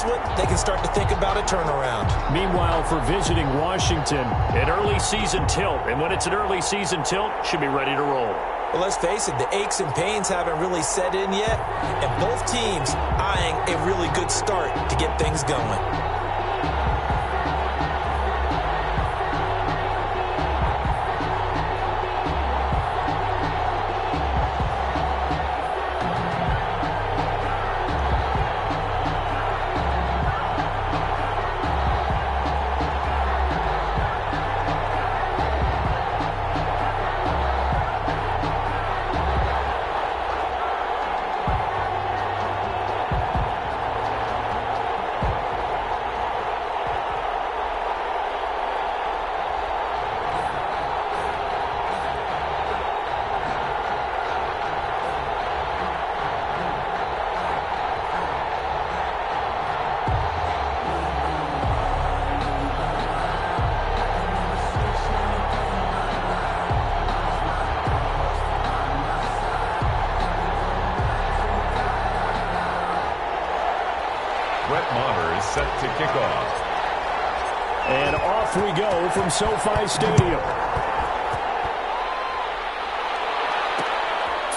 this one, they can start to think about a turnaround. Meanwhile, for visiting Washington, an early season tilt. And when it's an early season tilt, should be ready to roll. Well, let's face it, the aches and pains haven't really set in yet, and both teams eyeing a really good start to get things going. Set to kick off. And off we go from SoFi Stadium.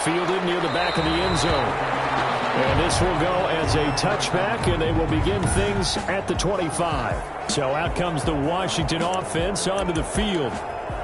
Fielded near the back of the end zone. And this will go as a touchback, and they will begin things at the 25. So out comes the Washington offense onto the field.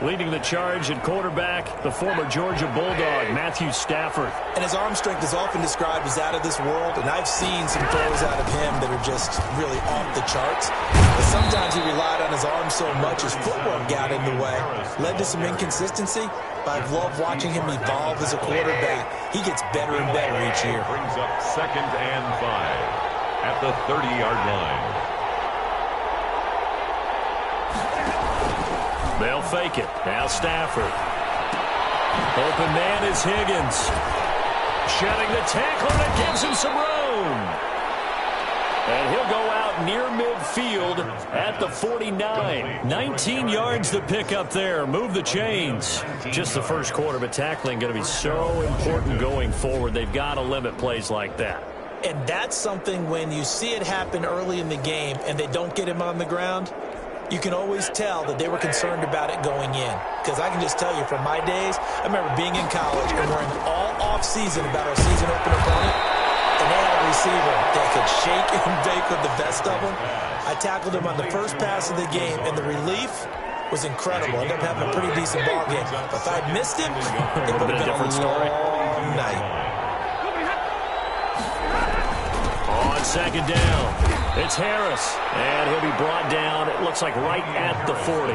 Leading the charge at quarterback, the former Georgia Bulldog, Matthew Stafford. And his arm strength is often described as out of this world, and I've seen some throws out of him that are just really off the charts. But sometimes he relied on his arm so much his footwork got in the way. Led to some inconsistency, but I've loved watching him evolve as a quarterback. He gets better and better each year. Brings up 2nd and 5 at the 30-yard line. They'll fake it. Now Stafford. Open man is Higgins. Shedding the tackle, and it gives him some room. And he'll go out near midfield at the 49. 19 yards to pick up there. Move the chains. Just the first quarter, but tackling going to be so important going forward. They've got to limit plays like that. And that's something when you see it happen early in the game and they don't get him on the ground, you can always tell that they were concerned about it going in. Because I can just tell you from my days, I remember being in college and worrying all off-season about our season opener opponent. And they had a receiver that could shake and bake with the best of them. I tackled him on the first pass of the game, and the relief was incredible. I ended up having a pretty decent ball game. But if I'd missed him, it would have been a different story. Night. On second down. It's Harris, and he'll be brought down, it looks like right at the 40.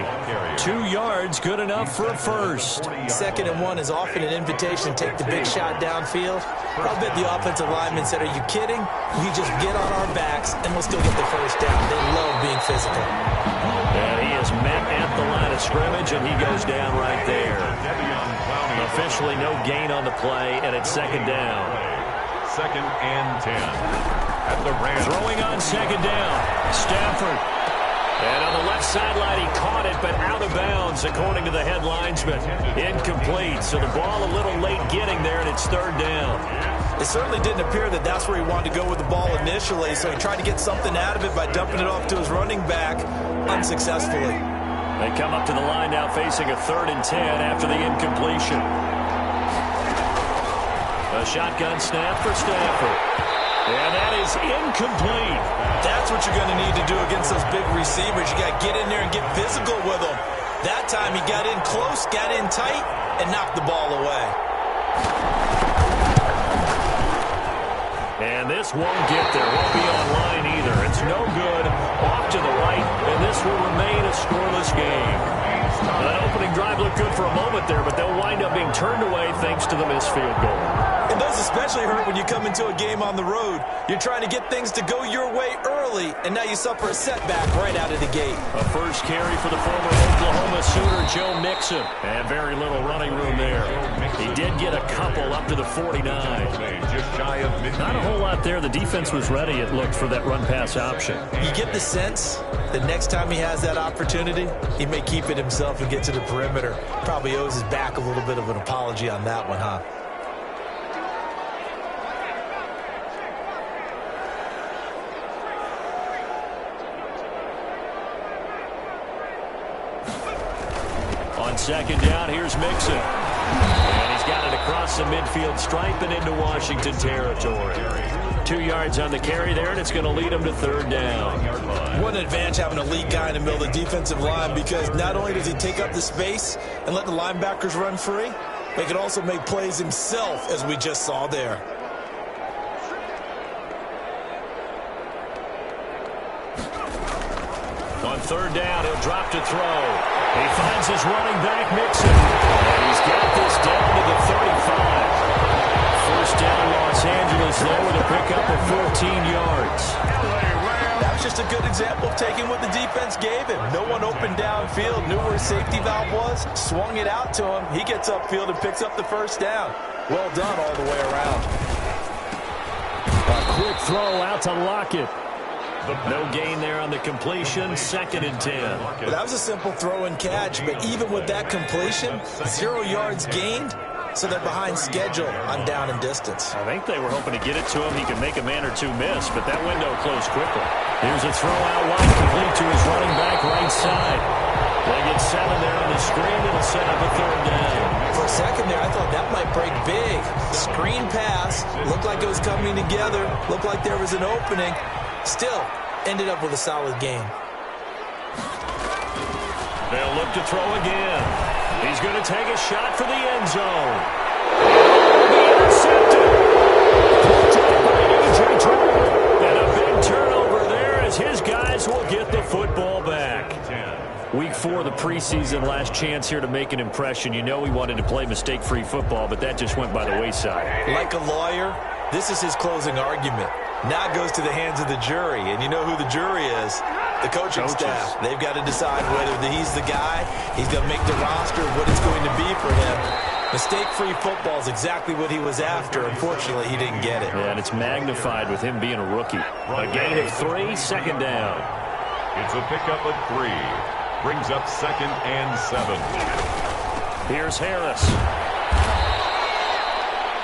2 yards, good enough for a first. 2nd and 1 is often an invitation to take the big shot downfield. I'll bet the offensive lineman said, are you kidding? We just get on our backs, and we'll still get the first down. They love being physical. And he is met at the line of scrimmage, and he goes down right there. Officially no gain on the play, and it's 2nd down. 2nd and 10. At the Rams. Throwing on 2nd down. Stafford. And on the left sideline, he caught it, but out of bounds, according to the head linesman. Incomplete. So the ball a little late getting there, and it's 3rd down. It certainly didn't appear that that's where he wanted to go with the ball initially, so he tried to get something out of it by dumping it off to his running back unsuccessfully. They come up to the line now facing a 3rd and 10 after the incompletion. A shotgun snap for Stafford. And that is incomplete. That's what you're going to need to do against those big receivers. You got to get in there and get physical with them. That time he got in close, got in tight, and knocked the ball away. And this won't get there. Won't be online either. It's no good. Off to the right, and this will remain a scoreless game. That opening drive looked good for a moment there, but they'll wind up being turned away thanks to the missed field goal. And those especially hurt when you come into a game on the road. You're trying to get things to go your way early, and now you suffer a setback right out of the gate. A first carry for the former Oklahoma Sooner, Joe Mixon. And very little running room there. He did get a couple up to the 49. Just shy of midfield. Not a whole lot there. The defense was ready, it looked, for that run-pass option. You get the sense that next time he has that opportunity, he may keep it himself and get to the perimeter. Probably owes his back a little bit of an apology on that one, huh? On second down, here's Mixon. And he's got it across the midfield stripe and into Washington territory. 2 yards on the carry there, and it's going to lead him to third down. What an advantage having a lead guy in the middle of the defensive line, because not only does he take up the space and let the linebackers run free, he can also make plays himself, as we just saw there. On third down, he'll drop to throw. He finds his running back, Mixon. And he's got this down to the 35. First down, Los Angeles there with a pickup of 14 yards. That was just a good example of taking what the defense gave him. No one open downfield, knew where his safety valve was, swung it out to him. He gets upfield and picks up the first down. Well done all the way around. A quick throw out to Lockett. No gain there on the completion, 2nd and 10. Well, that was a simple throw and catch, but even with that completion, 0 yards gained, so they're behind schedule on down and distance. I think they were hoping to get it to him. He could make a man or two miss, but that window closed quickly. Here's a throw out wide, complete to his running back right side. They get 7 there on the screen. It'll set up a third down. For a second there, I thought that might break big. Screen pass, looked like it was coming together, looked like there was an opening. Still, ended up with a solid game. They'll look to throw again. He's going to take a shot for the end zone. Intercepted. And a big turnover there as his guys will get the football back. Week 4 of the preseason, last chance here to make an impression. You know he wanted to play mistake-free football, but that just went by the wayside. Like a lawyer, this is his closing argument. Now it goes to the hands of the jury, and you know who the jury is. The coaching staff. They've got to decide whether he's the guy, he's going to make the roster, what it's going to be for him. Mistake-free football is exactly what he was after. Unfortunately, he didn't get it. Yeah, and it's magnified with him being a rookie. A gain of 3, 2nd down. It's a pickup of 3. Brings up 2nd and 7. Here's Harris.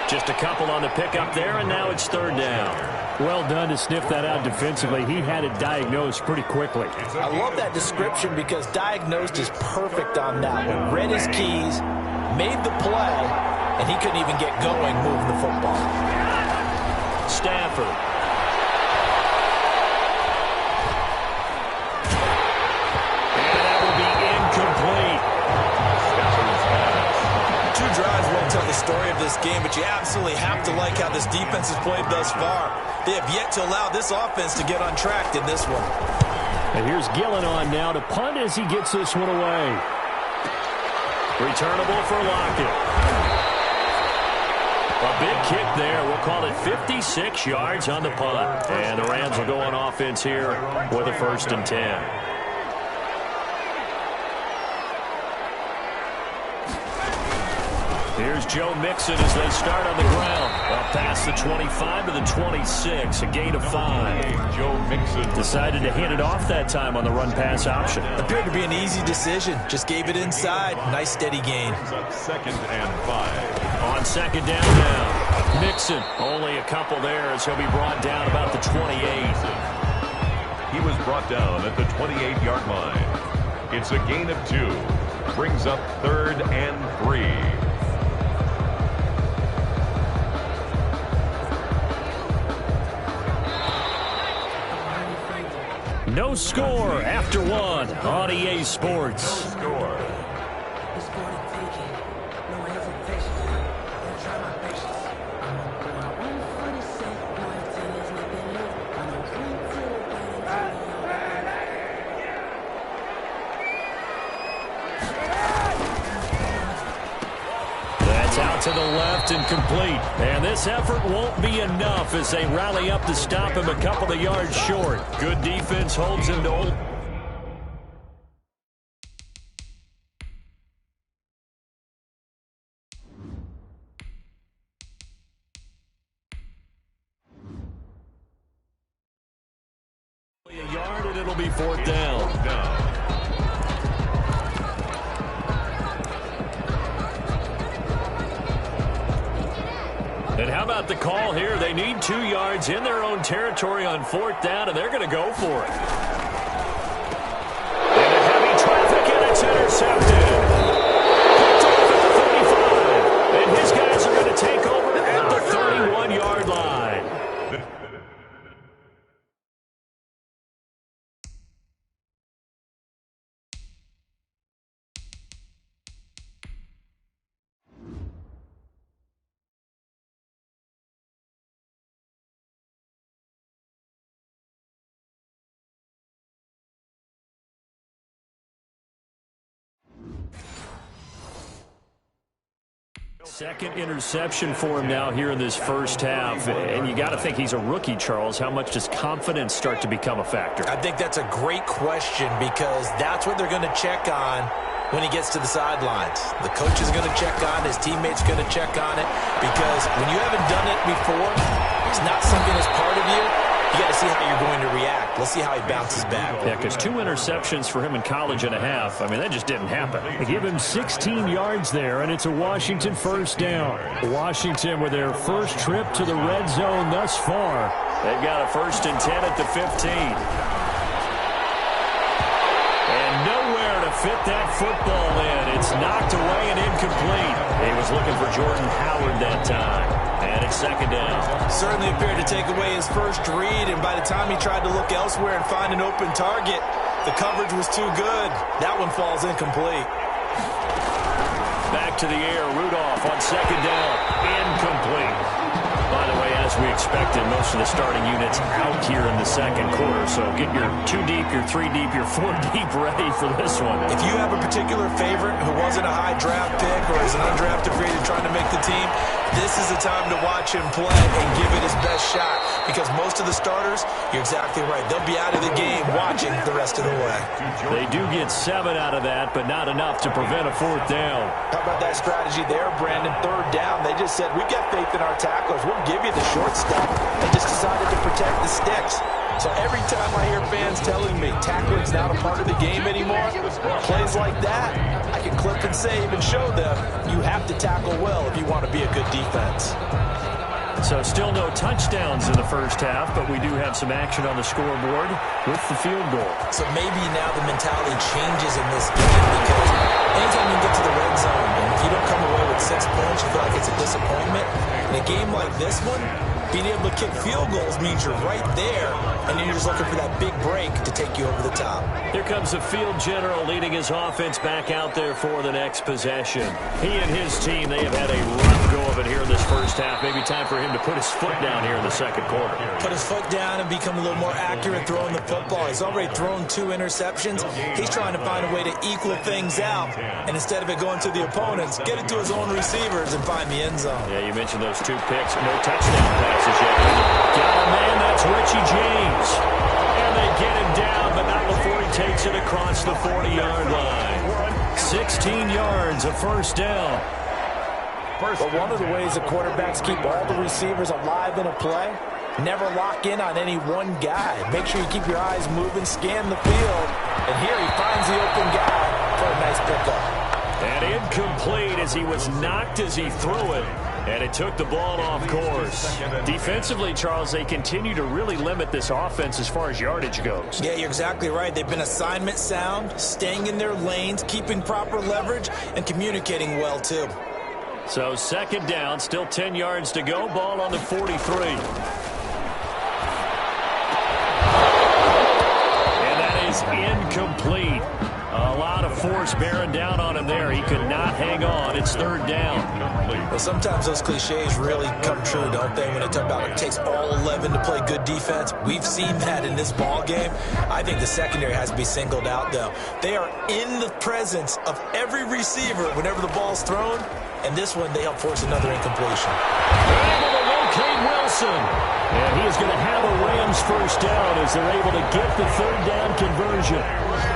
Just a couple on the pickup there, and now it's third down. Well done to sniff that out defensively. He had it diagnosed pretty quickly. I love that description because diagnosed is perfect on that one. Read his keys, made the play, and he couldn't even get going moving the football. Stafford. And that will be incomplete. Two drives won't tell the story of this game, but you absolutely have to like how this defense has played thus far. They have yet to allow this offense to get on track in this one. And here's Gillen on now to punt as he gets this one away. Returnable for Lockett. A big kick there. We'll call it 56 yards on the punt. And the Rams will go on offense here with a 1st and 10. Here's Joe Mixon as they start on the ground. Up past the 25 to the 26, a gain of 5. Joe Mixon decided to hand it off that time on the run-pass option. Appeared to be an easy decision. Just gave it inside. Nice steady gain. 2nd and 5. On 2nd down now. Mixon, only a couple there as he'll be brought down about the 28. He was brought down at the 28-yard line. It's a gain of 2. Brings up 3rd and 3. No score after 1 on EA Sports. Score. To the left and complete. And this effort won't be enough as they rally up to stop him a couple of yards short. Good defense holds him to hold. A yard and it'll be 4th down. And how about the call here? They need 2 yards in their own territory on 4th down, and they're going to go for it. Into heavy traffic, and it's intercepted. Second interception for him now here in this first half. And you got to think he's a rookie, Charles. How much does confidence start to become a factor? I think that's a great question because that's what they're going to check on when he gets to the sidelines. The coach is going to check on, his teammates going to check on it, because when you haven't done it before, it's not something that's part of you. You got to see how you're going to react. Let's see how he bounces back. Yeah, because 2 interceptions for him in college and a half. I mean, that just didn't happen. They give him 16 yards there, and it's a Washington first down. Washington with their first trip to the red zone thus far. They've got a 1st and 10 at the 15. And nowhere to fit that football in. It's knocked away and incomplete. He was looking for Jordan Howard that time. And it's 2nd down. Certainly appeared to take away his first read, and by the time he tried to look elsewhere and find an open target, the coverage was too good. That one falls incomplete. Back to the air, Rudolph on 2nd down. Incomplete. By the way, as we expected, most of the starting units out here in the 2nd quarter. So get your 2 deep, your 3 deep, your 4 deep ready for this one. If you have a particular favorite who wasn't a high draft pick or is an undrafted free agent trying to make the team, this is the time to watch him play and give it his best shot. Because most of the starters, you're exactly right, they'll be out of the game watching the rest of the way. They do get 7 out of that, but not enough to prevent a 4th down. How about that strategy there, Brandon? 3rd down, they just said, we've got faith in our tacklers. We'll give you the short stuff. They just decided to protect the sticks. So every time I hear fans telling me tackling's not a part of the game anymore, plays like that, I can clip and save and show them you have to tackle well if you want to be a good defense. So still no touchdowns in the first half, but we do have some action on the scoreboard with the field goal. So maybe now the mentality changes in this game because anytime you get to the red zone, and if you don't come away with 6 points, you feel like it's a disappointment. In a game like this one, being able to kick field goals means you're right there, and then you're just looking for that big break to take you over the top. Here comes the field general leading his offense back out there for the next possession. He and his team, they have had a rough go of it here in this first half. Maybe time for him to put his foot down here in the 2nd quarter. Put his foot down and become a little more accurate throwing the football. He's already thrown 2 interceptions. He's trying to find a way to equal things out, and instead of it going to the opponents, get it to his own receivers and find the end zone. Yeah, you mentioned those 2 picks. No touchdown passes yet. Got a man, that's Richie James. And they get him down, but not before he takes it across the 40-yard line. 16 yards, a 1st down. But one of the ways the quarterbacks keep all the receivers alive in a play, never lock in on any one guy. Make sure you keep your eyes moving, scan the field, and here he finds the open guy for a nice pickup. And incomplete as he was knocked as he threw it. And it took the ball off course. Defensively, Charles, they continue to really limit this offense as far as yardage goes. Yeah, you're exactly right. They've been assignment sound, staying in their lanes, keeping proper leverage, and communicating well, too. So 2nd down, still 10 yards to go. Ball on the 43. And that is incomplete. A lot of force bearing down on him there. He could not hang on. It's 3rd down. Well, sometimes those cliches really come true, don't they, when they talk about it takes all 11 to play good defense. We've seen that in this ball game. I think the secondary has to be singled out, though. They are in the presence of every receiver whenever the ball's thrown, and this one, they help force another incompletion. Able to locate Wilson. And he is going to have a Rams 1st down as they're able to get the 3rd down conversion.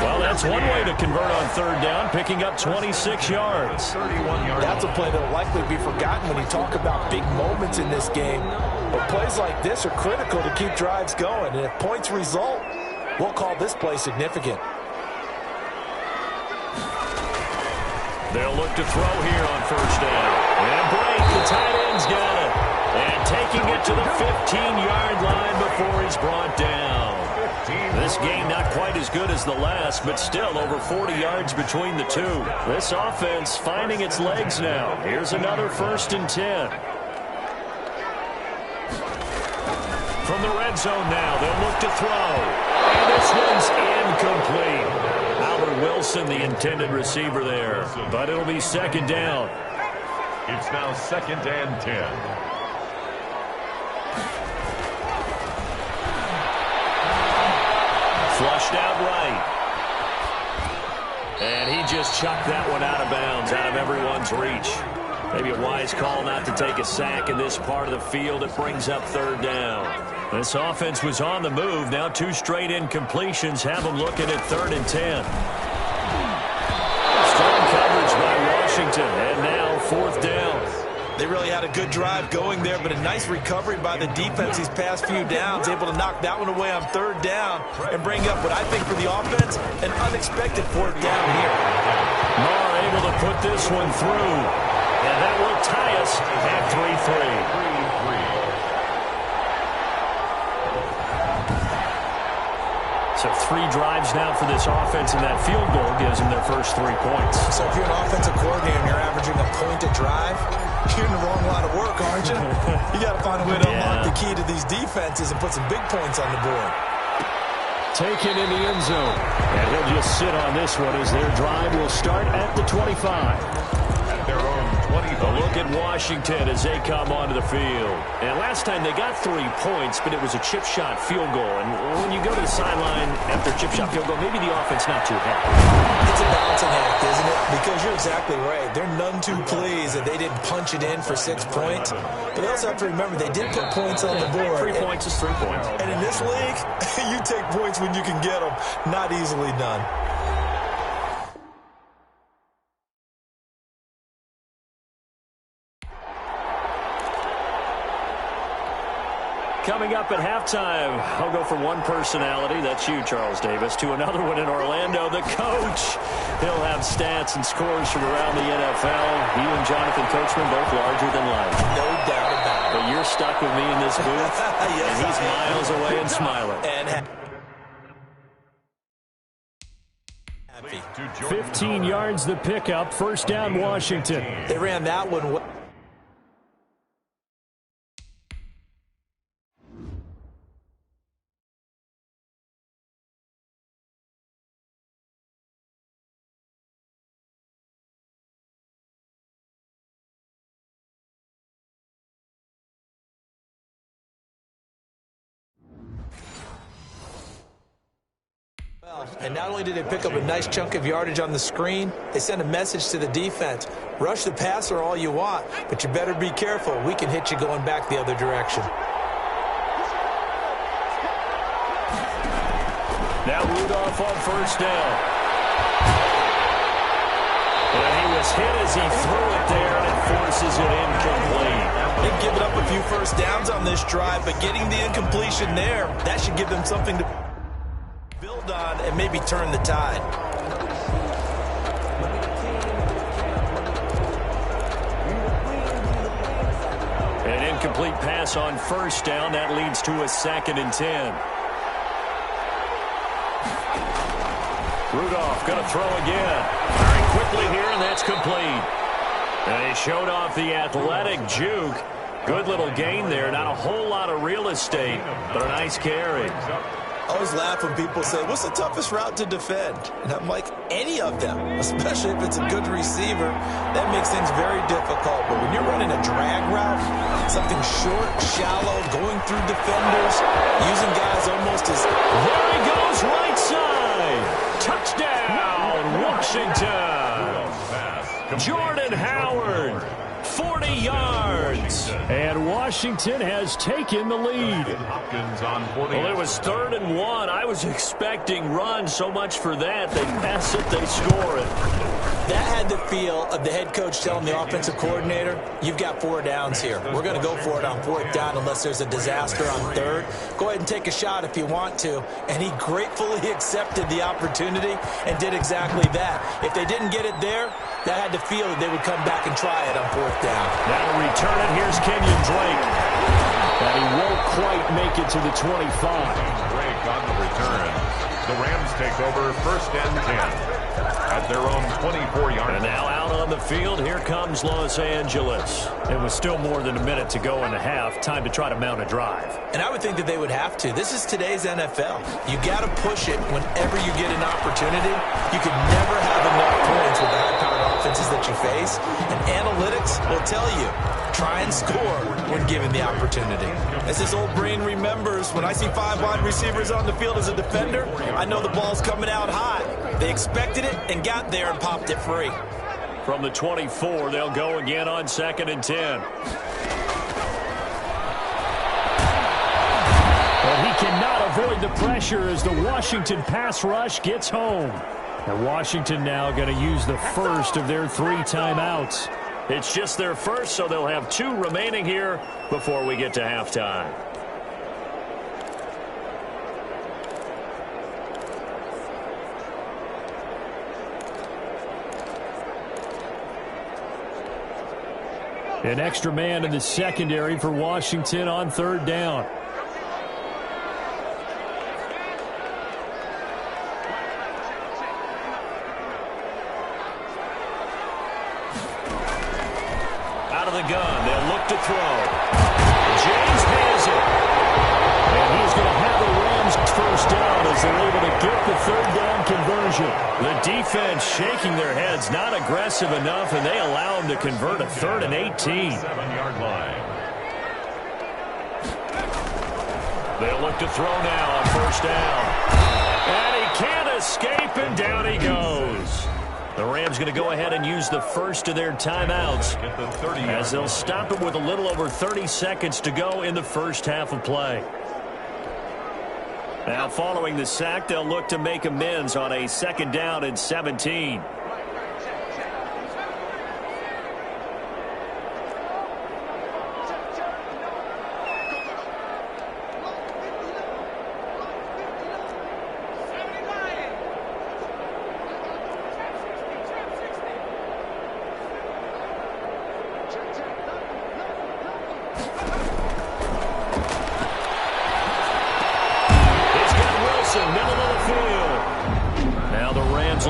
Well, that's one way to convert on 3rd down, picking up 26 yards. That's a play that will likely be forgotten when you talk about big moments in this game. But plays like this are critical to keep drives going. And if points result, we'll call this play significant. They'll look to throw here on 1st down. And break, the tight end's got it. And taking it to the 15-yard line before he's brought down. This game not quite as good as the last, but still over 40 yards between the 2. This offense finding its legs now. Here's another 1st and 10. From the red zone now, they'll look to throw. And this one's incomplete. Albert Wilson, the intended receiver there. But it'll be 2nd down. It's now 2nd and 10. Flushed out right. And he just chucked that one out of bounds, out of everyone's reach. Maybe a wise call not to take a sack in this part of the field. It brings up third down. This offense was on the move. Now 2 straight incompletions have them looking at 3rd and 10. Strong coverage by Washington. And now 4th down. They really had a good drive going there, but a nice recovery by the defense these past few downs, able to knock that one away on 3rd down and bring up what I think for the offense, an unexpected 4th down here. Marr able to put this one through, and that will tie us at 3-3. So 3 drives now for this offense, and that field goal gives them their first 3 points. So if you're an offensive coordinator and you're averaging a point a drive, you're in the wrong line of work, aren't you? You got to find a way to unlock the key to these defenses and put some big points on the board. Taken in the end zone. And he'll just sit on this one as their drive will start at the 25. At their own 25. A look at Washington as they come onto the field. And last time they got 3 points, but it was a chip shot field goal. And when you go to the sideline after a chip shot field goal, maybe the offense not too happy. It's a balancing act, isn't it? Because you're exactly right. They're none too pleased that they didn't punch it in for 6 points. But they also have to remember they did put points on the board. 3 points is 3 points. And in this league, you take points when you can get them. Not easily done. Coming up at halftime, I'll go from one personality, that's you, Charles Davis, to another one in Orlando, the coach. He'll have stats and scores from around the NFL. You and Jonathan Coachman both larger than life. No doubt about it. But you're stuck with me in this booth, yes, and he's miles away and smiling. And happy. 15 yards the pickup, 1st down Washington. They ran that one. And not only did they pick up a nice chunk of yardage on the screen, they sent a message to the defense. Rush the passer all you want, but you better be careful. We can hit you going back the other direction. Now Rudolph on 1st down. And he was hit as he threw it there, and it forces it incomplete. They've given up a few 1st downs on this drive, but getting the incompletion there, that should give them something to build on and maybe turn the tide. An incomplete pass on 1st down. That leads to a 2nd and 10. Rudolph going to throw again. Very quickly here, and that's complete. And he showed off the athletic juke. Good little gain there. Not a whole lot of real estate, but a nice carry. I always laugh when people say, what's the toughest route to defend? And I'm like, any of them, especially if it's a good receiver. That makes things very difficult. But when you're running a drag route, something short, shallow, going through defenders, using guys almost as... There he goes, right side. Touchdown, Washington. Jordan Howard, 40 yards. And Washington has taken the lead. Well, it was 3rd and 1. I was expecting runs. So much for that. They pass it, they score it. That had the feel of the head coach telling the offensive coordinator, you've got 4 downs here. We're going to go for it on 4th down unless there's a disaster on 3rd. Go ahead and take a shot if you want to. And he gratefully accepted the opportunity and did exactly that. If they didn't get it there, that had the feel that they would come back and try it on 4th down. Now to return it, here's Kenyon Drake. And he won't quite make it to the 25. Drake on the return. The Rams take over 1st and 10. At their own 24-yard. And now out on the field, here comes Los Angeles. It was still more than a minute to go in the half. Time to try to mount a drive. And I would think that they would have to. This is today's NFL. You got to push it whenever you get an opportunity. You could never have enough points with the high-powered offenses that you face. And analytics will tell you, try and score when given the opportunity. As this old brain remembers, when I see 5 wide receivers on the field as a defender, I know the ball's coming out high. They expected it and got there and popped it free. From the 24, they'll go again on 2nd and 10. But he cannot avoid the pressure as the Washington pass rush gets home. And Washington now going to use the first of their 3 timeouts. It's just their first, so they'll have 2 remaining here before we get to halftime. An extra man in the secondary for Washington on 3rd down. Out of the gun, they'll look to throw. James has it. And he's going to have the Rams first down as they're able to get the 3rd down conversion. The defense shaking their heads, not aggressive enough, and they allow them to convert a 3rd and 18. 7-yard line. They'll look to throw now on 1st down. And he can't escape, and down he goes. The Rams going to go ahead and use the first of their timeouts as they'll stop it with a little over 30 seconds to go in the first half of play. Now following the sack, they'll look to make amends on a 2nd down and 17.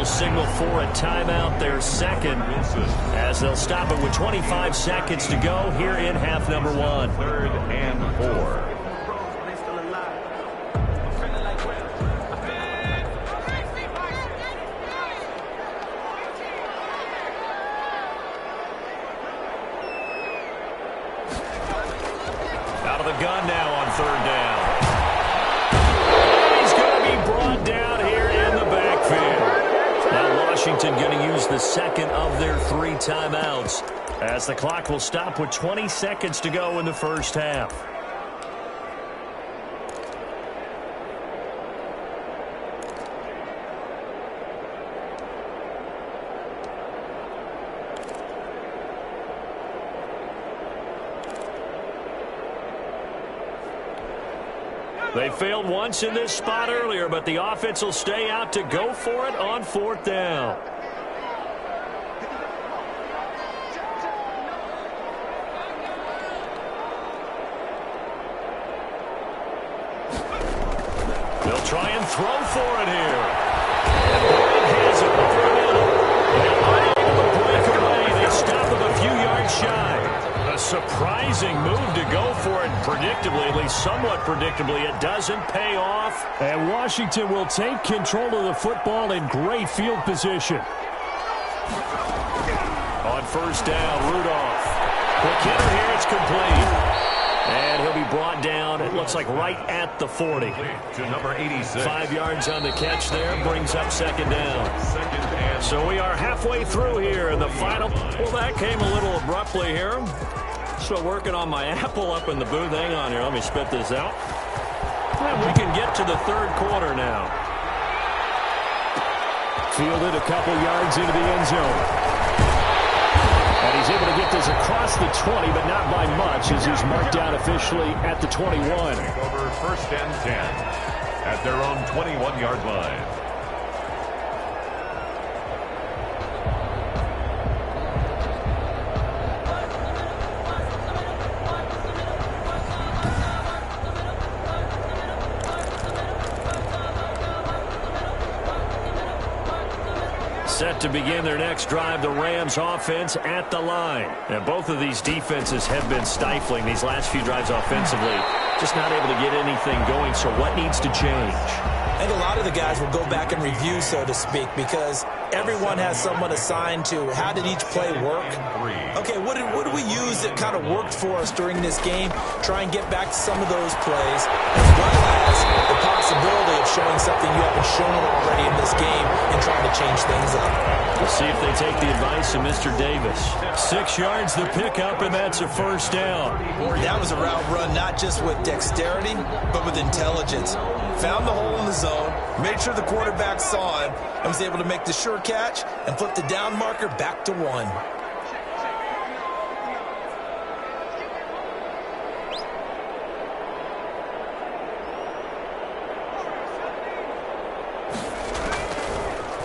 Signal for a timeout, their 2nd, as they'll stop it with 25 seconds to go here in half number 1. 3rd and 4. Out of the gun now on 3rd down. He's going to be brought down here in the backfield. Now Washington going to use the 2nd of their 3 timeouts as the clock will stop with 20 seconds to go in the first half. They failed once in this spot earlier, but the offense will stay out to go for it on 4th down. They'll try and throw for it here. And Boyd has it for a minute. They're unable to break away. They stop him a few yards shy. A surprising move to go for it predictably, at least somewhat predictably. It doesn't pay off. And Washington will take control of the football in great field position. On 1st down, Rudolph. The kicker here, it's complete. And he'll be brought down, it looks like right at the 40. To number 86. 5 yards on the catch there, brings up 2nd down. So we are halfway through here in the final. Well, that came a little abruptly here. Still working on my apple up in the booth. Hang on here, let me spit this out. And we can get to the 3rd quarter now. Fielded a couple yards into the end zone. And he's able to get this across the 20, but not by much, as he's marked down officially at the 21. Over 1st and 10 at their own 21-yard line. Set to begin their next drive, the Rams offense at the line. And both of these defenses have been stifling these last few drives offensively. Just not able to get anything going, so what needs to change? I think a lot of the guys will go back and review, so to speak, because everyone has someone assigned to how did each play work. Okay, what did we use that kind of worked for us during this game? Try and get back to some of those plays, as well as the possibility of showing something you haven't shown it already in this game and trying to change things up. We'll see if they take the advice of Mr. Davis. 6 yards the pickup, and that's a first down. That was a route run not just with dexterity, but with intelligence. Found the hole in the zone, made sure the quarterback saw him, and was able to make the sure catch and flip the down marker back to 1.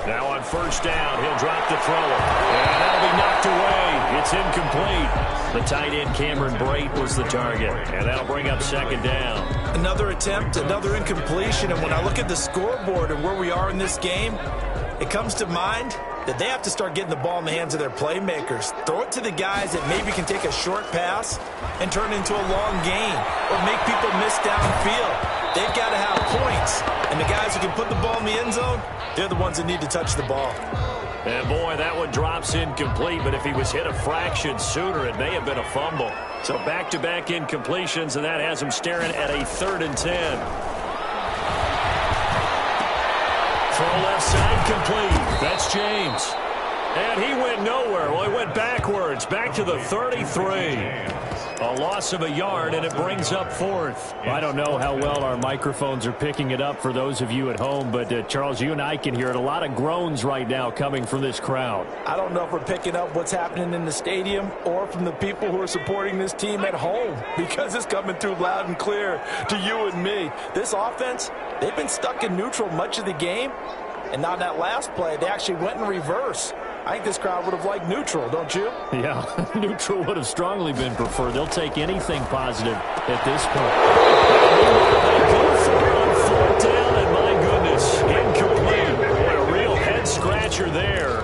Now on first down, he'll drop the throw. And that'll be knocked away. It's incomplete. The tight end, Cameron Brate, was the target. And that'll bring up second down. Another attempt, another incompletion. And when I look at the scoreboard and where we are in this game, it comes to mind that they have to start getting the ball in the hands of their playmakers. Throw it to the guys that maybe can take a short pass and turn it into a long gain or make people miss downfield. They've got to have points. And the guys who can put the ball in the end zone, they're the ones that need to touch the ball. And boy, that one drops incomplete, but if he was hit a fraction sooner, it may have been a fumble. So back-to-back incompletions, and that has him staring at a 3rd and 10. Throw left side complete. That's James. And he went nowhere. Well, he went backwards, back to the 33. A loss of a yard, and it brings up 4th. I don't know how well our microphones are picking it up for those of you at home, but Charles, you and I can hear it. A lot of groans right now coming from this crowd. I don't know if we're picking up what's happening in the stadium or from the people who are supporting this team at home, because it's coming through loud and clear to you and me. This offense, they've been stuck in neutral much of the game, and now in that last play, they actually went in reverse. I think this crowd would have liked neutral, don't you? Yeah, neutral would have strongly been preferred. They'll take anything positive at this point. They go for it on 4th down, and my goodness, incomplete. Boy, a real head-scratcher there.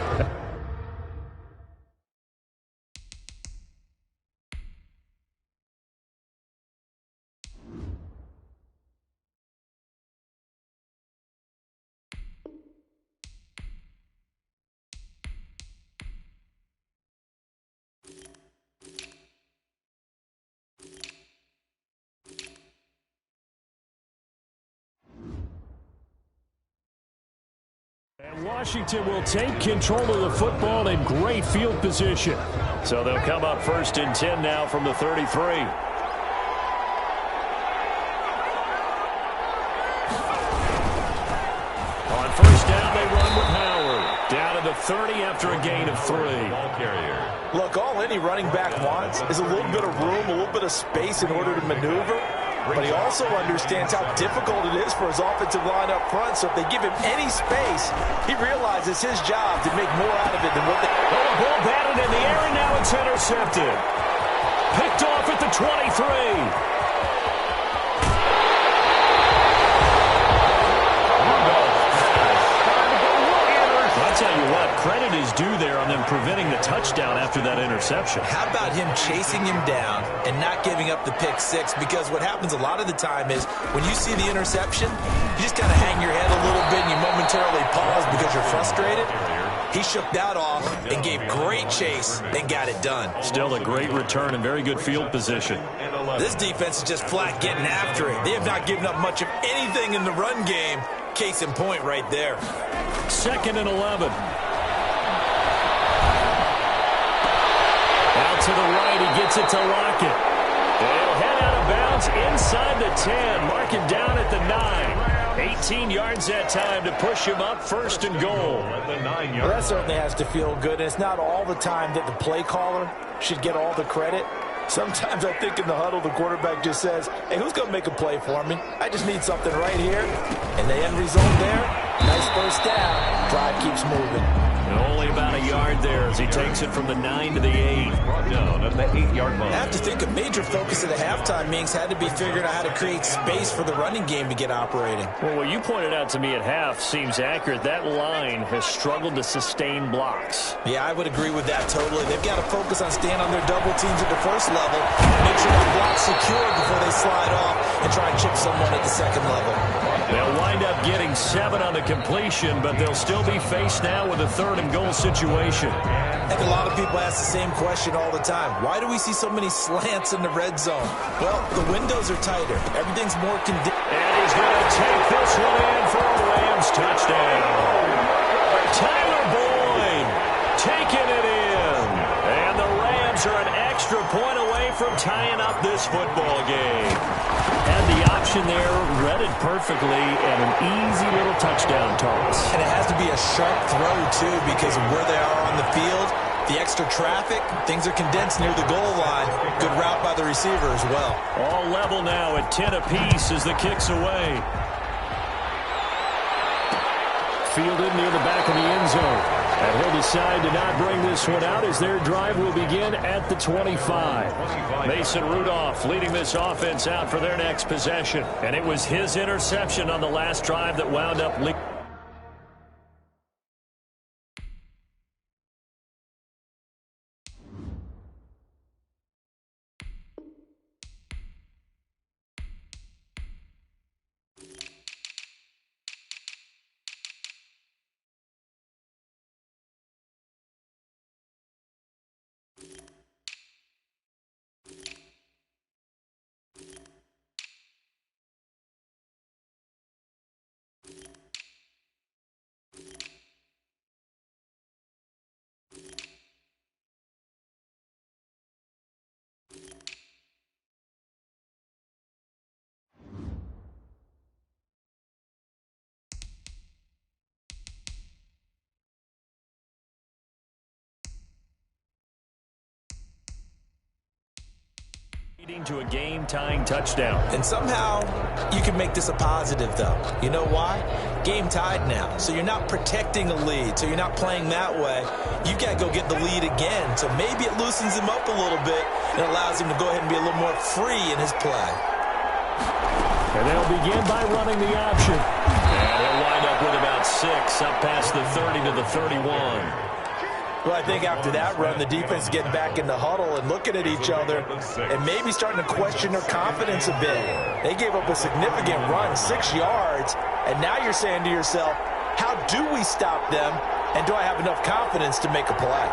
And Washington will take control of the football in great field position. So they'll come up 1st and 10 now from the 33. On first down, they run with Howard. Down to the 30 after a gain of 3. Look, all any running back wants is a little bit of room, a little bit of space in order to maneuver. But he also understands how difficult it is for his offensive line up front. So if they give him any space, he realizes his job to make more out of it than what they... Oh, the ball batted in the air, and now it's intercepted. Picked off at the 23. I'll tell you what, credit is due there on them preventing the touchdown after that interception. How about him chasing him down and not giving up the pick 6? Because what happens a lot of the time is when you see the interception, you just kind of hang your head a little bit and you momentarily pause because you're frustrated. He shook that off and gave great chase and got it done. Still a great return and very good field position. This defense is just flat getting after it. They have not given up much of anything in the run game. Case in point right there. 2nd and 11. Out to the right, he gets it to Lockett. They'll head out of bounds inside the 10. Mark him down at the 9. 18 yards that time to push him up 1st and goal. Well, that certainly has to feel good. And it's not all the time that the play caller should get all the credit. Sometimes I think in the huddle, the quarterback just says, hey, who's going to make a play for me? I just need something right here. And the end result there, nice first down. Drive keeps moving. And only about a yard there as he takes it from the 9 to the 8. Brought down at the 8-yard line. I have to think a major focus of the halftime meetings had to be figuring out how to create space for the running game to get operating. Well, what you pointed out to me at half seems accurate. That line has struggled to sustain blocks. Yeah, I would agree with that totally. They've got to focus on staying on their double teams at the first level, make sure the block's secured before they slide off and try and chip someone at the second level. They'll wind up getting 7 on the completion, but they'll still be faced now with a 3rd and goal situation. I think a lot of people ask the same question all the time. Why do we see so many slants in the red zone? Well, the windows are tighter. Everything's more conditioned. And he's going to take this one in for a Rams touchdown. from tying up this football game. Had the option there, read it perfectly, and an easy little touchdown toss. And it has to be a sharp throw, too, because of where they are on the field, the extra traffic, things are condensed near the goal line. Good route by the receiver as well. All level now at 10 apiece as the kick's away. Fielded near the back of the end zone. And he'll decide to not bring this one out as their drive will begin at the 25. Mason Rudolph leading this offense out for their next possession. And it was his interception on the last drive that wound up leading. To a game-tying touchdown. And somehow you can make this a positive, though. You know why? Game tied now. So you're not protecting a lead. So you're not playing that way. You've got to go get the lead again. So maybe it loosens him up a little bit and allows him to go ahead and be a little more free in his play. And they'll begin by running the option. And he'll wind up with about 6 up past the 30 to the 31. Well, I think after that run, the defense is getting back in the huddle and looking at each other and maybe starting to question their confidence a bit. They gave up a significant run, 6 yards, and now you're saying to yourself, how do we stop them, and do I have enough confidence to make a play?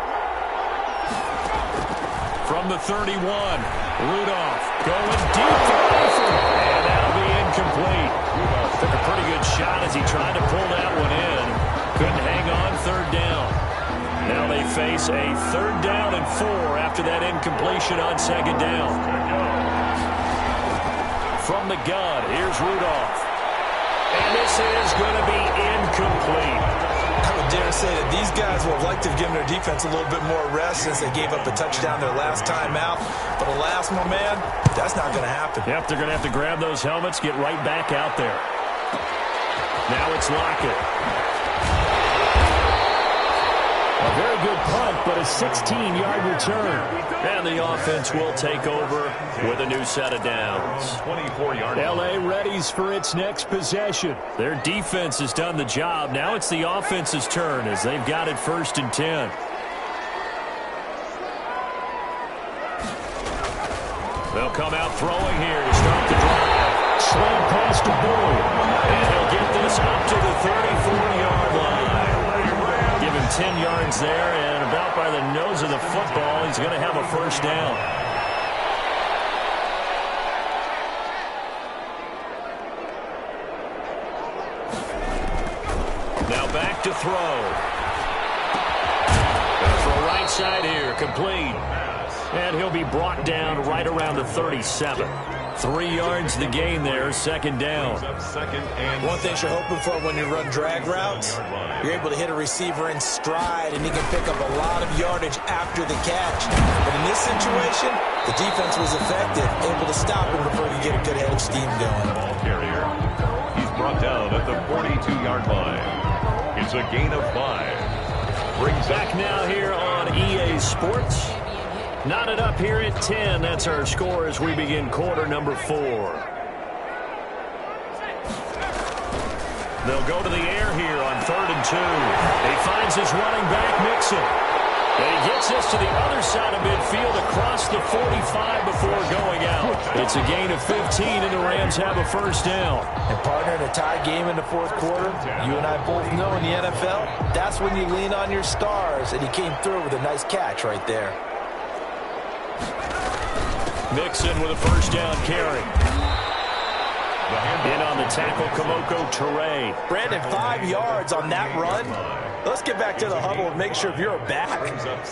From the 31, Rudolph going deep for Eifert, and that'll be incomplete. Took a pretty good shot as he tried to pull that one in. Couldn't hang on, third down. Now they face a 3rd down and 4 after that incompletion on 2nd down. From the gun, here's Rudolph. And this is going to be incomplete. I would dare say that these guys would have liked to have given their defense a little bit more rest since they gave up a touchdown their last time out. But alas, my man, that's not going to happen. Yep, they're going to have to grab those helmets, get right back out there. Now it's Lockett. A very good punt, but a 16-yard return. And the offense will take over with a new set of downs. 24-yard. L.A. readies for its next possession. Their defense has done the job. Now it's the offense's turn as they've got it 1st and 10. They'll come out throwing here to start the drive. Slant pass to Boyd. And he'll get this up to the 34-yard line. Give him 10 yards there, and about by the nose of the football, he's going to have a 1st down. Now back to throw. Going for a right side here, complete. And he'll be brought down right around the 37. 3 yards the gain there, 2nd down. One thing you're hoping for when you run drag routes, you're able to hit a receiver in stride, and he can pick up a lot of yardage after the catch. But in this situation, the defense was effective, able to stop him before he could get a good head of steam going. Ball carrier. He's brought down at the 42-yard line. It's a gain of 5. Brings back now here on EA Sports. Knotted up here at 10. That's our score as we begin quarter number 4. They'll go to the air here on 3rd and 2. He finds his running back, Mixon. And he gets this to the other side of midfield across the 45 before going out. It's a gain of 15, and the Rams have a 1st down. And, partner, in a tie game in the 4th quarter, you and I both know in the NFL, that's when you lean on your stars, and he came through with a nice catch right there. Mixon with a 1st down carry. In on the tackle, Kamoko Toure. Brandon, 5 yards on that run. Let's get back to the huddle and make sure if you're a back,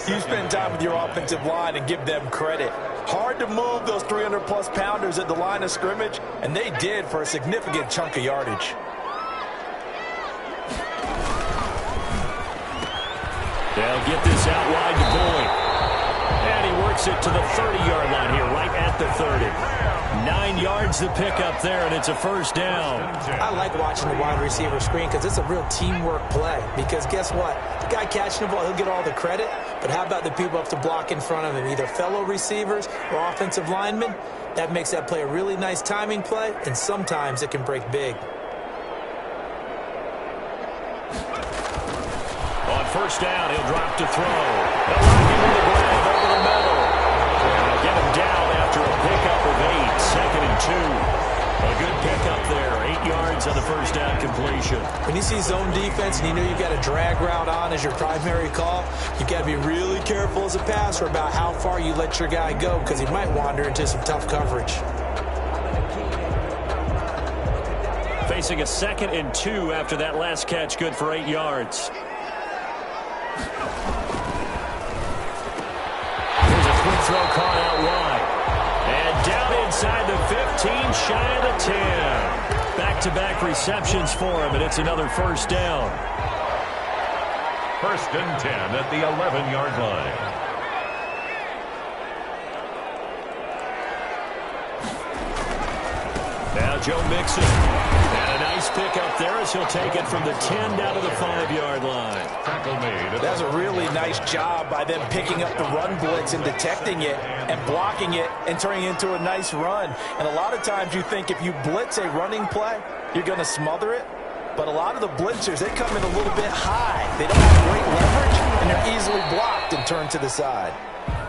you spend time with your offensive line and give them credit. Hard to move those 300-plus pounders at the line of scrimmage, and they did for a significant chunk of yardage. They'll get this out wide to Boyd. And he works it to the 30-yard line here, right at the 30. 9 yards to pick up there, and it's a first down. I like watching the wide receiver screen because it's a real teamwork play. Because guess what? The guy catching the ball, he'll get all the credit. But how about the people up to block in front of him, either fellow receivers or offensive linemen? That makes that play a really nice timing play, and sometimes it can break big. On first down, he'll drop to throw. They'll lock him in the grab over the middle. And they'll get him down after a pickup of 8. 2nd and 2. A good pickup there. 8 yards on the first down completion. When you see zone defense and you know you've got a drag route on as your primary call, you've got to be really careful as a passer about how far you let your guy go because he might wander into some tough coverage. Facing a 2nd and 2 after that last catch, good for 8 yards. Here's a quick throw caught out wide. And down inside the 15, shy of the 10. Back-to-back receptions for him, and it's another first down. 1st and 10 at the 11-yard line. Now Joe Mixon. And a nice pickup there as he'll take it from the 10 down to the 5-yard line. Tackle made. That's a really nice job by them picking up the run blitz and detecting it and blocking it and turning it into a nice run. And a lot of times you think if you blitz a running play, you're going to smother it. But a lot of the blitzers, they come in a little bit high. They don't have great leverage, and they're easily blocked and turned to the side.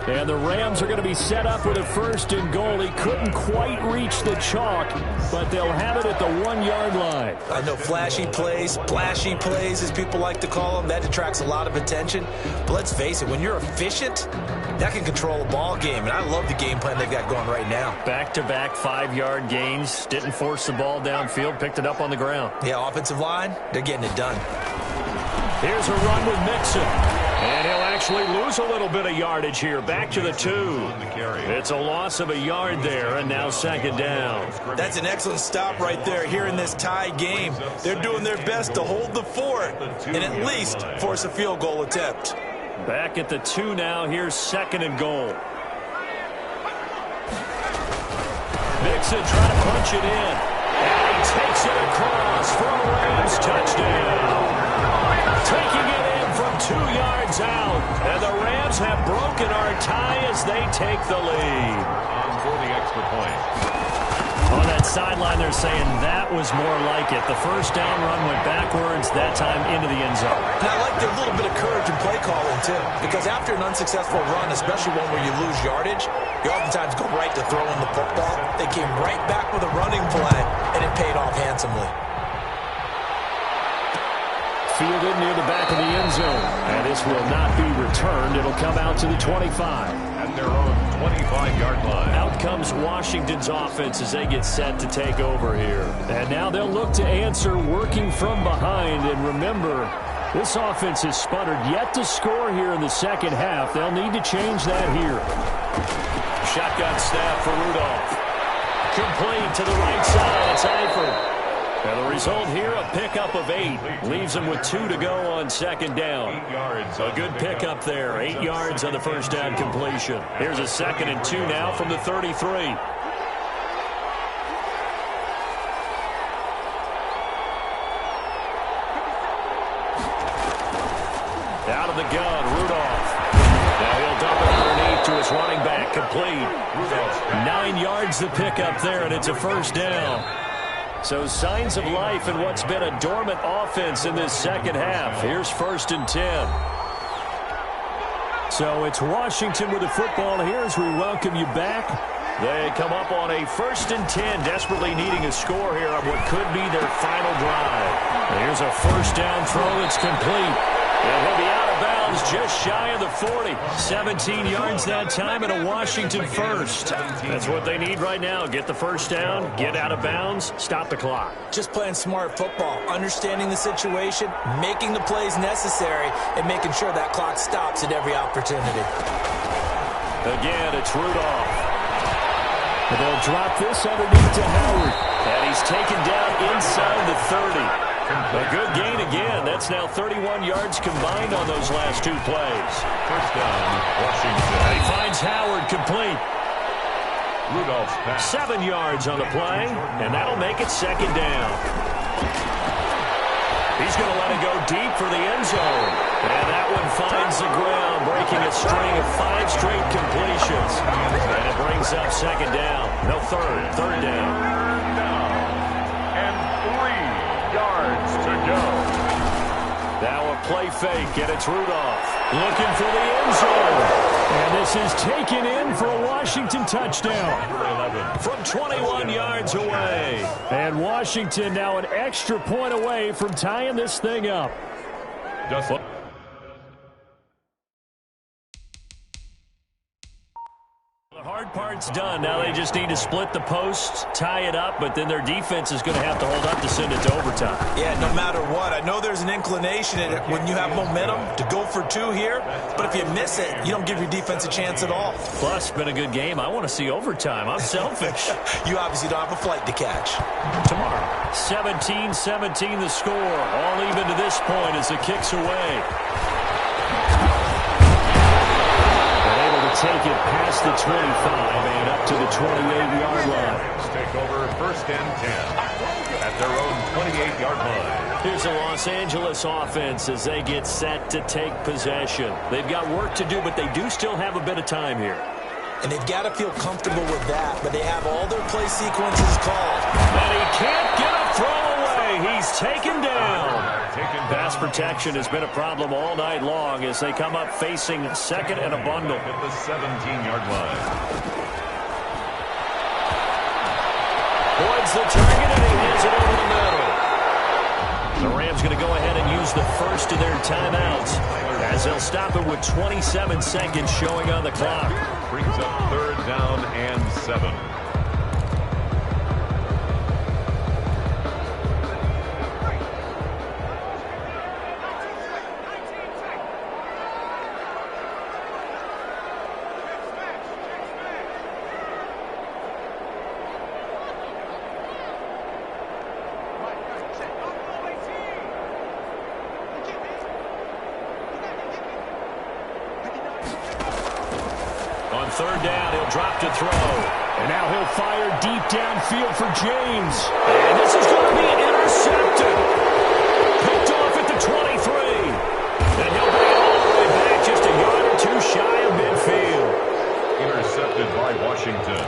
And the Rams are going to be set up with a 1st and goal. He couldn't quite reach the chalk, but they'll have it at the 1-yard line. I know flashy plays, splashy plays, as people like to call them, that attracts a lot of attention. But let's face it, when you're efficient, that can control a ball game. And I love the game plan they've got going right now. Back-to-back 5-yard gains. Didn't force the ball downfield. Picked it up on the ground. Yeah, offensive line, they're getting it done. Here's a run with Mixon. And he'll actually lose a little bit of yardage here. Back to the 2. It's a loss of a yard there, and now 2nd down. That's an excellent stop right there here in this tie game. They're doing their best to hold the fort and at least force a field goal attempt. Back at the 2 now. Here's 2nd and goal. Mixon trying to punch it in. And he takes it across for a Rams touchdown. Taking it in from 2 yards out. And the Rams have broken our tie as they take the lead. For the extra point. On that sideline, they're saying that was more like it. The first down run went backwards, that time into the end zone. And I like their little bit of courage in play calling, too. Because after an unsuccessful run, especially one where you lose yardage, you oftentimes go right to throwing the football. They came right back with a running play, and it paid off handsomely. Fielded near the back of the end zone. And this will not be returned. It'll come out to the 25. At their own 25-yard line. Out comes Washington's offense as they get set to take over here. And now they'll look to answer working from behind. And remember, this offense has sputtered yet to score here in the second half. They'll need to change that here. Shotgun snap for Rudolph. Complete to the right side. It's Eifert. And the result here, a pickup of 8. Leaves them with 2 to go on 2nd down. 8 yards. A good pickup there. 8 yards on the first down completion. Here's a 2nd and 2 now from the 33. Out of the gun, Rudolph. Now he'll dump it underneath to his running back. Complete. 9 yards the pickup there, and it's a first down. So signs of life in what's been a dormant offense in this second half. Here's 1st and 10. So it's Washington with the football here as we welcome you back. They come up on a 1st and 10, desperately needing a score here on what could be their final drive. Here's a first down throw that's complete. And he'll be out of bounds just shy of the 40. 17 yards that time and a Washington first. That's what they need right now. Get the first down, get out of bounds, stop the clock. Just playing smart football, understanding the situation, making the plays necessary, and making sure that clock stops at every opportunity. Again, it's Rudolph. And they'll drop this underneath to Howard. And he's taken down inside the 30. A good gain again. That's now 31 yards combined on those last two plays. First down, Washington. He finds Howard complete. Rudolph's pass. 7 yards on the play, and that'll make it second down. He's going to let it go deep for the end zone. And that one finds the ground, breaking a string of 5 straight completions. And it brings up second down. No, third down. And 3 yards to go. Now a play fake, and it's Rudolph looking for the end zone. And this is taken in for a Washington touchdown. From 21 yards away. And Washington now an extra point away from tying this thing up. Dustin. The hard part's done. Now they just need to split the posts, tie it up, but then their defense is going to have to hold up to send it to overtime. Yeah, no matter what. I know there's an inclination in it when you have momentum to go for 2 here, but if you miss it, you don't give your defense a chance at all. Plus, been a good game. I want to see overtime. I'm selfish. You obviously don't have a flight to catch. Tomorrow, 17-17 the score. All even to this point as the kick's away. Take it past the 25 and up to the 28-yard line. Take over first and 10 at their own 28-yard line. Here's the Los Angeles offense as they get set to take possession. They've got work to do, but they do still have a bit of time here. And they've got to feel comfortable with that, but they have all their play sequences called. And he can't get a throw away. He's taken down. Pass protection has been a problem all night long as they come up facing second and a bundle. At the 17-yard line. Boyd's the target, and he hands it over the middle. The Rams going to go ahead and use the first of their timeouts as they'll stop it with 27 seconds showing on the clock. Brings up third down and 7. Third down, he'll drop to throw. And now he'll fire deep downfield for James. And this is going to be intercepted. Picked off at the 23. And he'll bring it all the way back just a yard or 2 shy of midfield. Intercepted by Washington.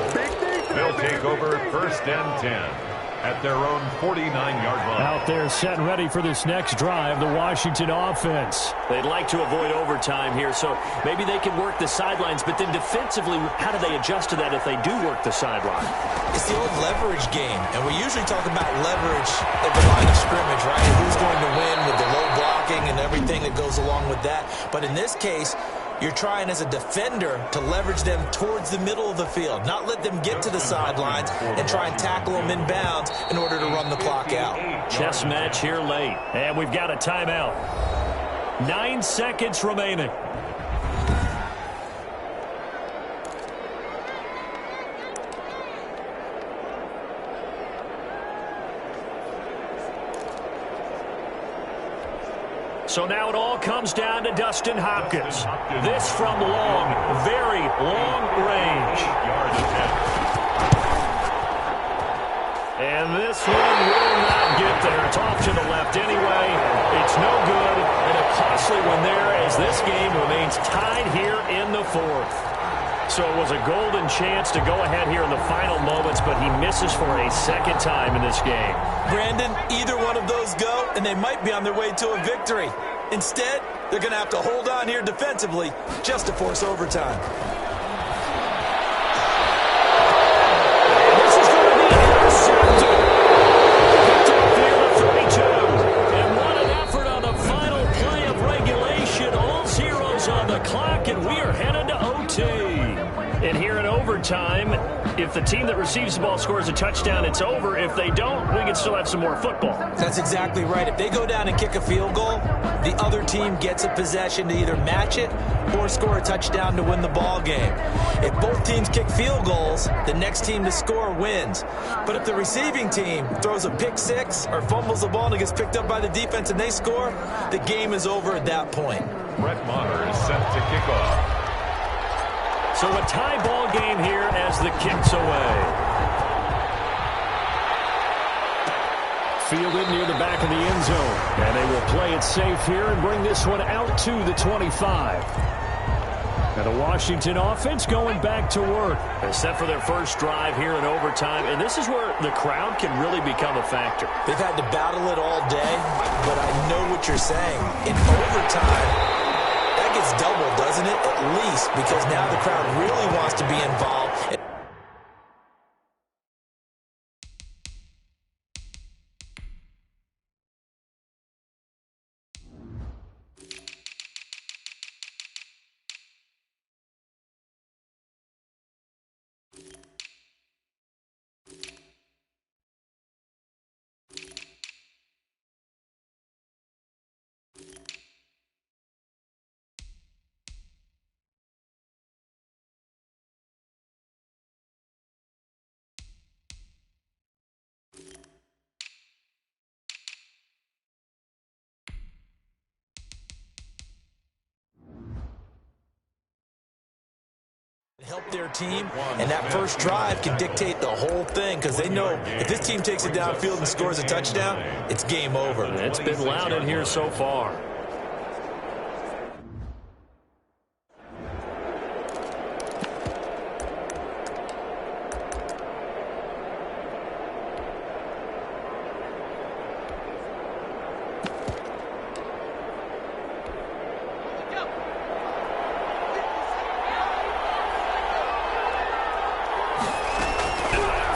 They'll take over first and 10 at their own 49-yard line. Out there set and ready for this next drive, the Washington offense. They'd like to avoid overtime here, so maybe they can work the sidelines, but then defensively, how do they adjust to that if they do work the sideline? It's the old leverage game, and we usually talk about leverage at the line of scrimmage, right? Who's going to win with the low blocking and everything that goes along with that. But in this case, you're trying as a defender to leverage them towards the middle of the field, not let them get to the sidelines and try and tackle them in bounds in order to run the clock out. Chess match here late, and we've got a timeout. 9 seconds remaining. So now it all comes down to Dustin Hopkins. This from long, very long range. And this one will not get there. It's off to the left anyway. It's no good, and a costly one there as this game remains tied here in the 4th. So it was a golden chance to go ahead here in the final moments, but he misses for a second time in this game. Brandon, either one of those go, and they might be on their way to a victory. Instead, they're going to have to hold on here defensively just to force overtime. This is going to be intercepted. Picked up here at 32. And what an effort on the final play of regulation. All zeros on the clock, and we are headed to OT. And here in overtime, if the team that receives the ball scores a touchdown, it's over. If they don't, we can still have some more football. That's exactly right. If they go down and kick a field goal, the other team gets a possession to either match it or score a touchdown to win the ball game. If both teams kick field goals, the next team to score wins. But if the receiving team throws a pick six or fumbles the ball and it gets picked up by the defense and they score, the game is over at that point. Brett Maher is set to kick off. So a tie ball game here as the kick's away. Fielded near the back of the end zone. And they will play it safe here and bring this one out to the 25. And the Washington offense going back to work. They're set for their first drive here in overtime, and this is where the crowd can really become a factor. They've had to battle it all day, but I know what you're saying. In overtime, that gets doubled, doesn't it? At least, because now the crowd really wants to be involved. Help their team, and that first drive can dictate the whole thing because they know if this team takes it downfield and scores a touchdown, it's game over. It's been loud in here so far.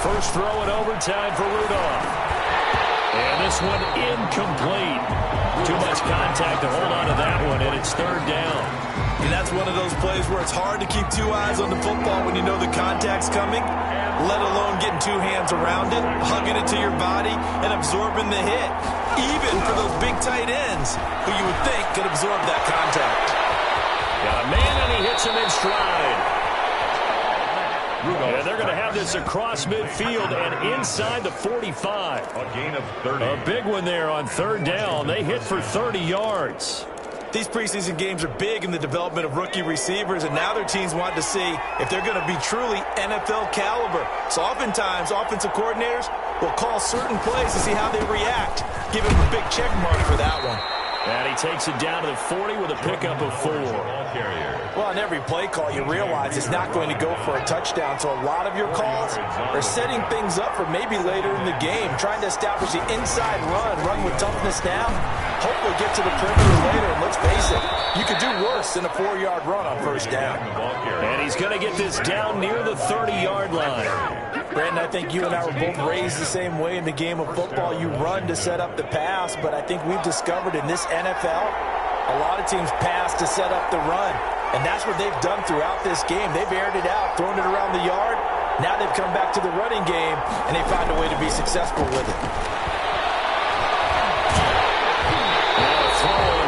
First throw in overtime for Rudolph. And this one incomplete. Too much contact to hold on to that one, and it's third down. And that's one of those plays where it's hard to keep two eyes on the football when you know the contact's coming, let alone getting two hands around it, hugging it to your body, and absorbing the hit. Even for those big tight ends who you would think could absorb that contact. Got a man, and he hits him in stride. And they're going to have this across midfield and inside the 45. A gain of 30. A big one there on third down. They hit for 30 yards. These preseason games are big in the development of rookie receivers, and now their teams want to see if they're going to be truly NFL caliber. So oftentimes, offensive coordinators will call certain plays to see how they react. Give him a big check mark for that one. And he takes it down to the 40 with a pickup of 4. Well, on every play call, you realize it's not going to go for a touchdown. So a lot of your calls are setting things up for maybe later in the game, trying to establish the inside run with toughness now. Hopefully get to the perimeter later. And let's face it, you could do worse than a 4-yard run on first down. And he's going to get this down near the 30-yard line. Brandon, I think you and I were both raised the same way in the game of football. You run to set up the pass, but I think we've discovered in this NFL, a lot of teams pass to set up the run. And that's what they've done throughout this game. They've aired it out, thrown it around the yard. Now they've come back to the running game, and they find a way to be successful with it.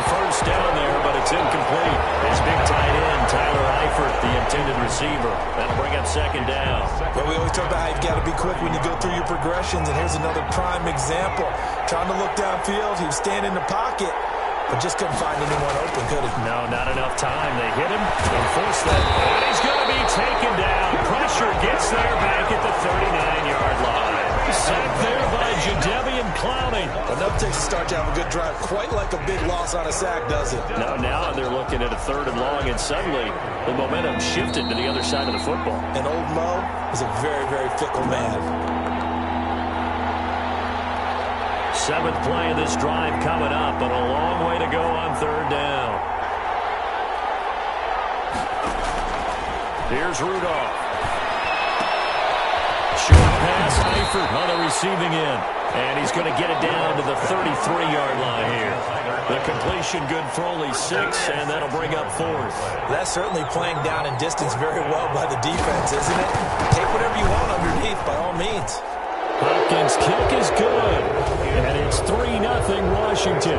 First down there, but it's incomplete. His big tight end, Tyler Eifert, the intended receiver. That'll bring up second down. But we always talk about how you've got to be quick when you go through your progressions, and here's another prime example. Trying to look downfield, he was standing in the pocket, but just couldn't find anyone open, could he? No, not enough time. They hit him and forced that. And he's going to be taken down. Pressure gets there back at the 39-yard line. Sacked there by Jadeveon Clowney. Enough takes to start to have a good drive. Quite like a big loss on a sack, does it? No, now they're looking at a third and long, and suddenly the momentum shifted to the other side of the football. And old Mo is a very, very fickle man. Seventh play of this drive coming up, but a long way to go on third down. Here's Rudolph. Short pass, Eifert on the receiving end. And he's going to get it down to the 33-yard line here. The completion good for only 6, and that'll bring up 4th. That's certainly playing down in distance very well by the defense, isn't it? Take whatever you want underneath, by all means. Hopkins' kick is good, and it's 3-0 Washington.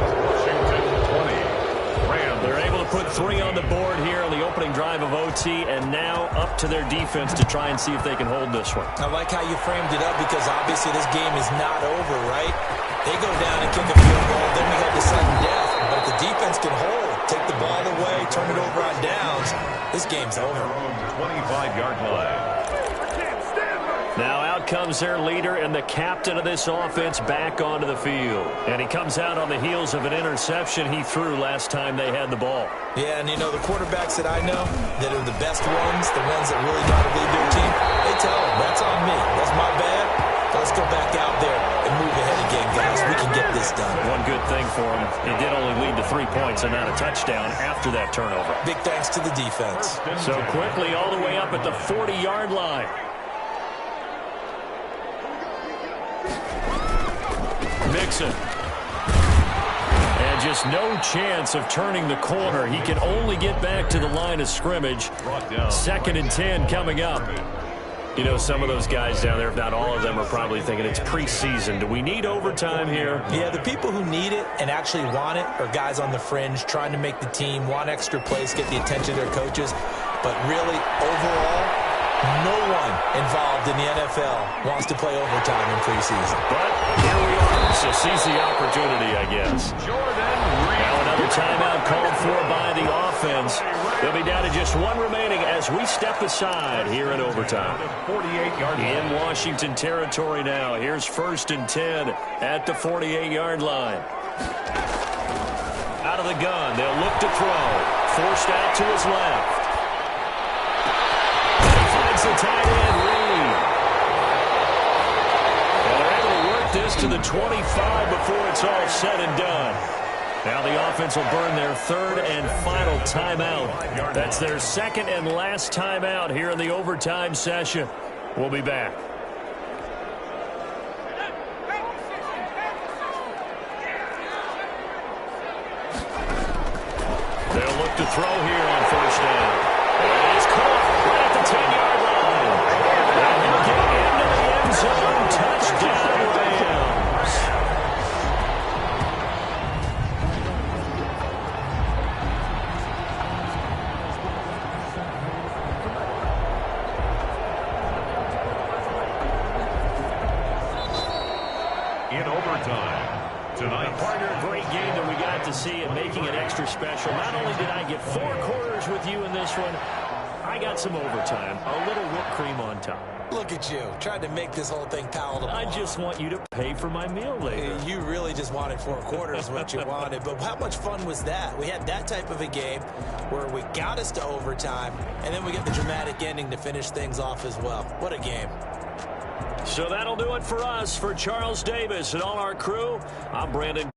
They're able to put 3 on the board here on the opening drive of OT, and now up to their defense to try and see if they can hold this one. I like how you framed it up because obviously this game is not over, right? They go down and kick a field goal, then we got the sudden death. But if the defense can hold, take the ball away, turn it over on downs, this game's over. 25-yard line. Now out comes their leader and the captain of this offense back onto the field. And he comes out on the heels of an interception he threw last time they had the ball. Yeah, and you know, the quarterbacks that I know that are the best ones, the ones that really know how to lead their team, they tell them, that's on me. That's my bad. Let's go back out there and move ahead again, guys. We can get this done. One good thing for him, he did only lead to 3 points and not a touchdown after that turnover. Big thanks to the defense. So quickly all the way up at the 40-yard line. Mixon. And just no chance of turning the corner. He can only get back to the line of scrimmage. 2nd and 10 coming up. You know, some of those guys down there, if not all of them, are probably thinking it's preseason. Do we need overtime here? Yeah, the people who need it and actually want it are guys on the fringe trying to make the team, want extra plays, get the attention of their coaches. But really, overall, no one involved in the NFL wants to play overtime in preseason. But here we are, so seize the opportunity, I guess. Now another timeout called for by the offense. They'll be down to just 1 remaining as we step aside here in overtime. 48-yard line. In Washington territory now. Here's 1st and 10 at the 48-yard line. Out of the gun, they'll look to throw. Forced out to his left. The tight end lead. And they're able to work this to the 25 before it's all said and done. Now the offense will burn their 3rd and final timeout. That's their 2nd and last timeout here in the overtime session. We'll be back. They'll look to throw here on 1st down. And it's caught right at the 10-yard line. Touchdown, Rams. In overtime tonight. Partner, a great game that we got to see and making it extra special. Not only did I get 4 quarters with you in this one, I got some overtime, a little whipped cream on top. Look at you, trying to make this whole thing palatable. I just want you to pay for my meal later. You really just wanted 4 quarters what you wanted, but how much fun was that? We had that type of a game where we got us to overtime, and then we get the dramatic ending to finish things off as well. What a game. So that'll do it for us. For Charles Davis and all our crew, I'm Brandon